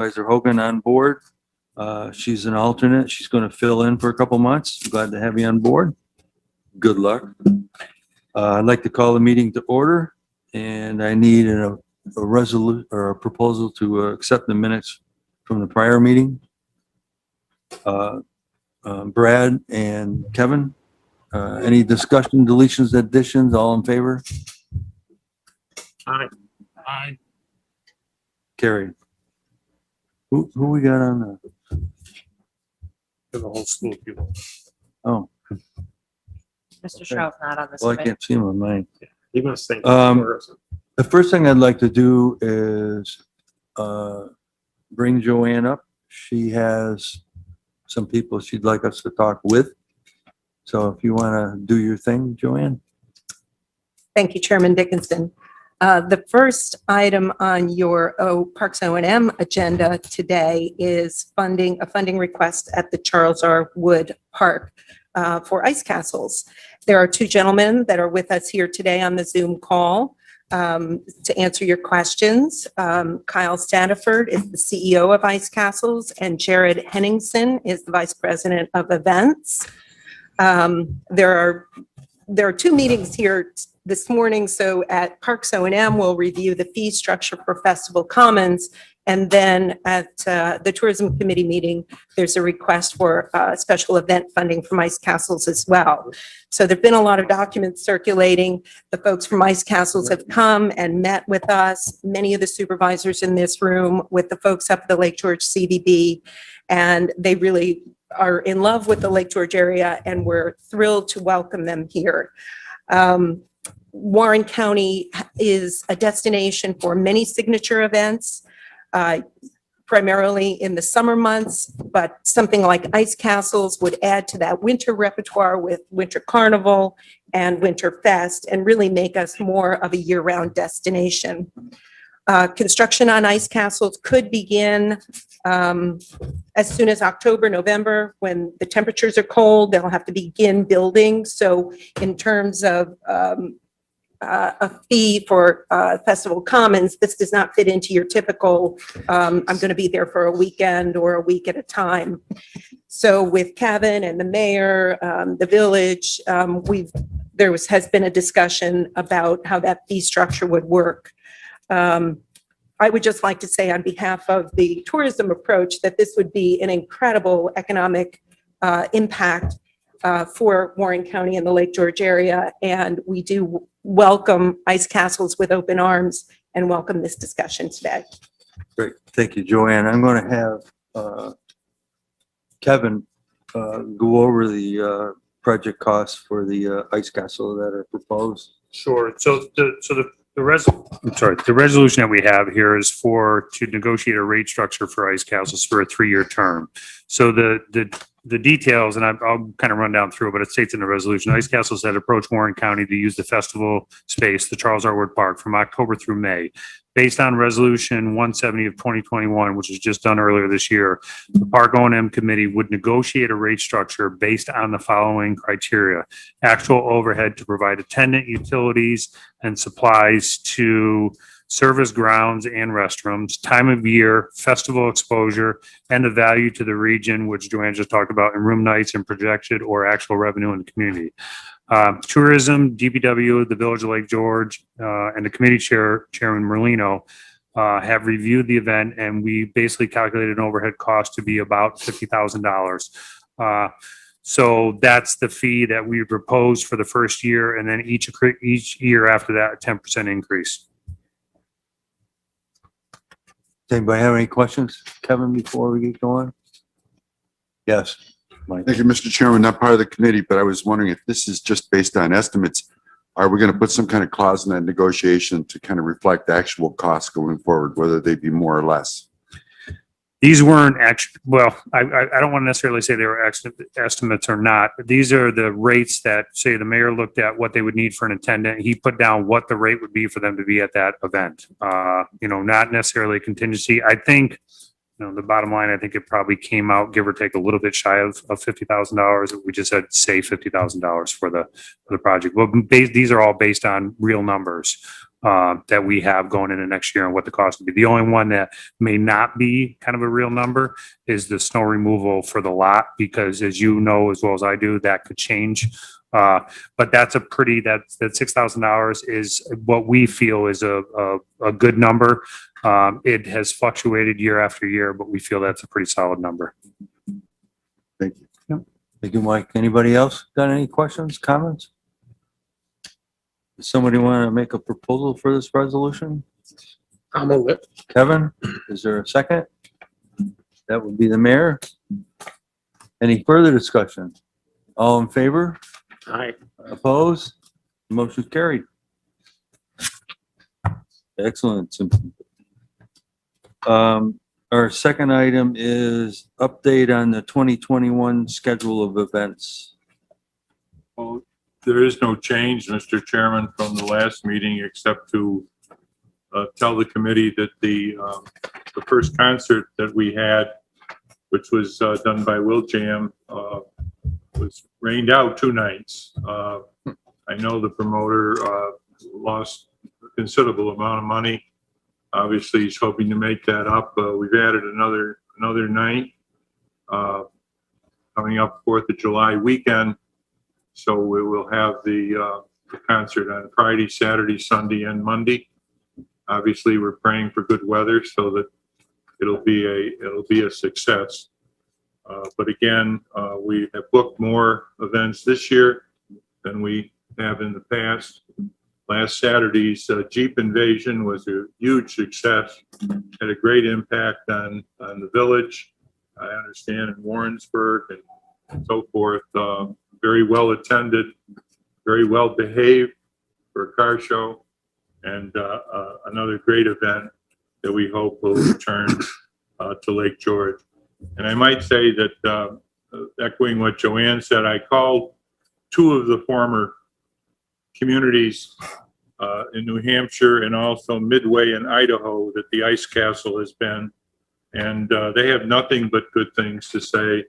Supervisor Hogan on board. She's an alternate. She's going to fill in for a couple months. Glad to have you on board. Good luck. I'd like to call the meeting to order, and I need a resolution or a proposal to accept the minutes from the prior meeting. Brad and Kevin, any discussion, deletions, additions, all in favor? Aye. Aye. Carried. Who we got on For the whole school of people. Oh, Mr. Stroud's not on this well, I committee. can't see him on mine. You must think. The first thing I'd like to do is bring Joanne up. She has some people she'd like us to talk with. So if you want to do your thing, Joanne. Thank you, Chairman Dickinson. The first item on your Parks O&M agenda today is a funding request at the Charles R. Wood Park for ice castles. There are two gentlemen that are with us here today on the Zoom call to answer your questions. Kyle Staniford is the CEO of Ice Castles, and Jared Henningsen is the Vice President of Events. There are two meetings here this morning. So at Parks O&M, we'll review the fee structure for Festival Commons. And then at the Tourism Committee meeting, there's a request for special event funding from Ice Castles as well. So there've been a lot of documents circulating. The folks from Ice Castles have come and met with us, many of the supervisors in this room, with the folks up at the Lake George CVB, and they really are in love with the Lake George area, and we're thrilled to welcome them here. Warren County is a destination for many signature events, primarily in the summer months, but something like Ice Castles would add to that winter repertoire with Winter Carnival and Winter Fest and really make us more of a year-round destination. Construction on Ice Castles could begin as soon as October, November. When the temperatures are cold, they'll have to begin building. So in terms of a fee for Festival Commons, this does not fit into your typical, I'm going to be there for a weekend or a week at a time. So with Kevin and the mayor, the village, has been a discussion about how that fee structure would work. I would just like to say on behalf of the tourism approach that this would be an incredible economic impact for Warren County and the Lake George area. And we do welcome Ice Castles with open arms and welcome this discussion today. Great. Thank you, Joanne. I'm going to have Kevin go over the project costs for the ice castle that are proposed. Sure. So the resolution that we have here is to negotiate a rate structure for ice castles for a 3-year term. So the details, and I'll kind of run down through it, but it states in the resolution, ice castles that approach Warren County to use the festival space, the Charles R. Wood Park, from October through May. Based on Resolution 170 of 2021, which was just done earlier this year, the Park O&M Committee would negotiate a rate structure based on the following criteria: actual overhead to provide attendant, utilities, and supplies to service grounds and restrooms, time of year, festival exposure, and the value to the region, which Joanne just talked about, in room nights and projected or actual revenue in the community. Tourism, DPW, the Village of Lake George, and the committee Chairman Merlino have reviewed the event, and we basically calculated an overhead cost to be about $50,000. So that's the fee that we proposed for the first year, and then each year after that, a 10% increase. Does anybody have any questions, Kevin, before we get going? Yes, Mike. Thank you, Mr. Chairman. Not part of the committee, but I was wondering if this is just based on estimates. Are we going to put some kind of clause in that negotiation to kind of reflect the actual costs going forward, whether they be more or less? These weren't actually, well, I don't want to necessarily say they were estimates or not, but these are the rates that, say, the mayor looked at what they would need for an attendant. He put down what the rate would be for them to be at that event. Not necessarily a contingency. I think, the bottom line, I think it probably came out, give or take, a little bit shy of $50,000. We just had, say, $50,000 for the project. Well, these are all based on real numbers. that we have going into next year and what the cost would be. The only one that may not be kind of a real number is the snow removal for the lot, because as you know, as well as I do, that could change. But that's that $6,000 is what we feel is a good number. It has fluctuated year after year, but we feel that's a pretty solid number. Thank you. Thank you, Mike. Anybody else got any questions, comments? Does somebody want to make a proposal for this resolution? I'll move it. Kevin, is there a second? That would be the mayor. Any further discussion? All in favor? Aye. Opposed? Motion carried. Excellent. Our second item is update on the 2021 schedule of events. Well, there is no change, Mr. Chairman, from the last meeting, except to tell the committee that the first concert that we had, which was done by Will Jam, was rained out 2 nights. I know the promoter lost a considerable amount of money. Obviously, he's hoping to make that up. We've added another night coming up 4th of July weekend. So we will have the concert on Friday, Saturday, Sunday, and Monday. Obviously, we're praying for good weather so that it'll be a success. But again, we have booked more events this year than we have in the past. Last Saturday's Jeep Invasion was a huge success, had a great impact on the village, I understand, in Warrensburg and so forth. Very well attended, very well behaved for a car show, and another great event that we hope will return to Lake George. And I might say that, echoing what Joanne said, I called 2 of the former communities in New Hampshire and also Midway in Idaho that the Ice Castle has been, and they have nothing but good things to say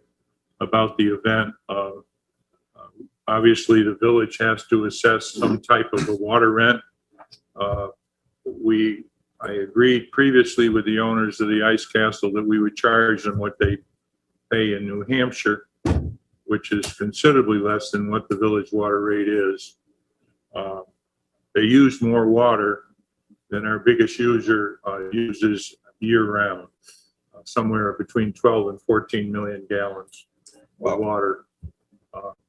about the event. Obviously, the village has to assess some type of a water rent. I agreed previously with the owners of the Ice Castle that we would charge them what they pay in New Hampshire, which is considerably less than what the village water rate is. They use more water than our biggest user uses year-round, somewhere between 12 and 14 million gallons of water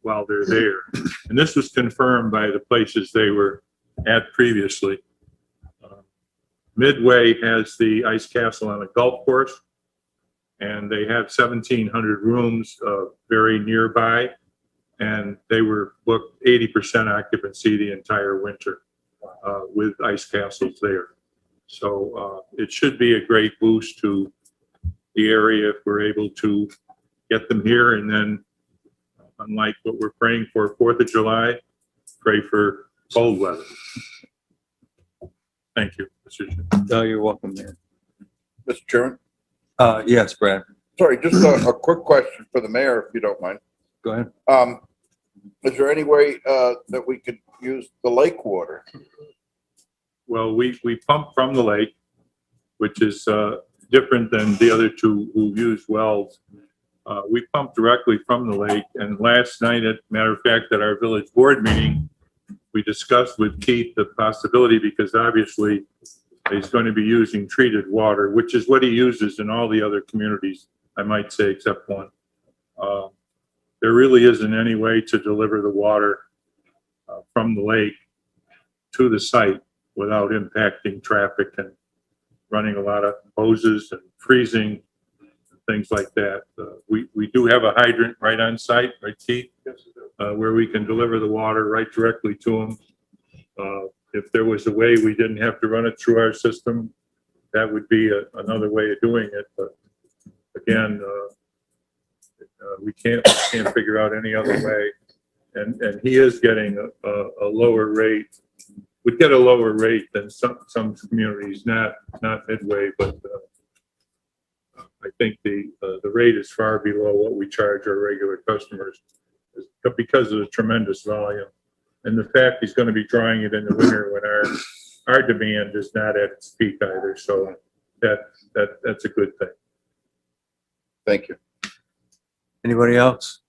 while they're there. And this was confirmed by the places they were at previously. Midway has the Ice Castle on a golf course, and they have 1,700 rooms very nearby, and they were booked 80% occupancy the entire winter with Ice Castles there. So it should be a great boost to the area if we're able to get them here, and then, unlike what we're praying for 4th of July, pray for cold weather. Thank you, Mr. Chairman. Oh, you're welcome, man. Mr. Chairman, Yes, Brad, sorry, just a quick question for the mayor, if you don't mind. go ahead. Is there any way that we could use the lake water? Well, we pump from the lake, which is different than the other 2 who use wells. We pump directly from the lake, and last night, matter of fact, at our village board meeting, we discussed with Keith the possibility, because obviously he's going to be using treated water, which is what he uses in all the other communities, I might say, except one. There really isn't any way to deliver the water from the lake to the site without impacting traffic and running a lot of hoses and freezing, things like that. We do have a hydrant right on site, right, Keith? Where we can deliver the water right directly to them. If there was a way we didn't have to run it through our system, that would be another way of doing it. But again, we can't figure out any other way. And he is getting a lower rate. Would get a lower rate than some communities, not Midway, but I think the rate is far below what we charge our regular customers because of the tremendous volume and the fact he's going to be drawing it in the winter when our our demand is not at its peak either, so that's a good thing. Thank you. Anybody else?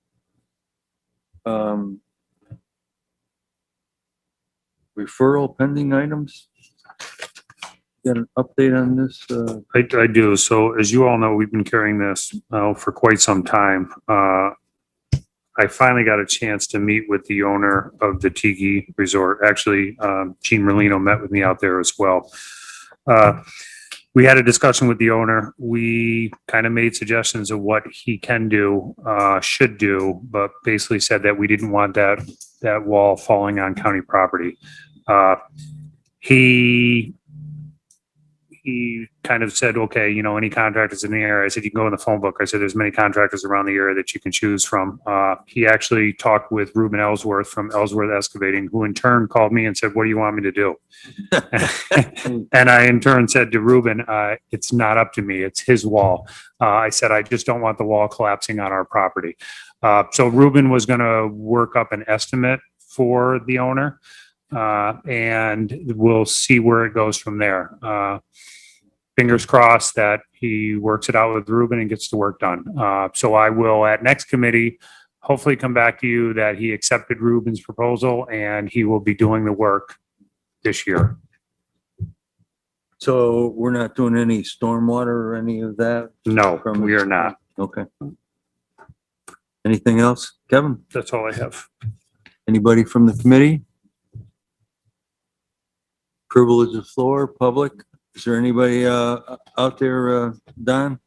Referral pending items? Got an update on this? I do. So as you all know, we've been carrying this for quite some time. I finally got a chance to meet with the owner of the Tiki Resort. Actually, Gene Merlino met with me out there as well. We had a discussion with the owner. We kind of made suggestions of what he can do, should do, but basically said that we didn't want that wall falling on county property. He kind of said, okay, you know, any contractors in the area. I said, you can go in the phone book. I said, there's many contractors around the area that you can choose from. He actually talked with Ruben Ellsworth from Ellsworth Excavating, who in turn called me and said, what do you want me to do? And I in turn said to Ruben, it's not up to me. It's his wall. I said, I just don't want the wall collapsing on our property. So Ruben was going to work up an estimate for the owner. And we'll see where it goes from there. Fingers crossed that he works it out with Ruben and gets the work done. So I will at next committee, hopefully come back to you that he accepted Ruben's proposal and he will be doing the work this year. So we're not doing any stormwater or any of that? No, we are not. Okay. Anything else? Kevin? That's all I have. Anybody from the committee? Privilege of floor, public? Is there anybody out there, Don?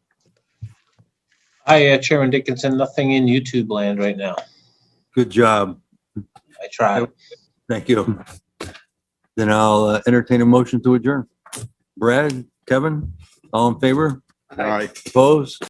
Hi, Chairman Dickinson. Nothing in YouTube land right now. Good job. I tried. Thank you. Then I'll entertain a motion to adjourn. Brad, Kevin, all in favor? All right. Opposed?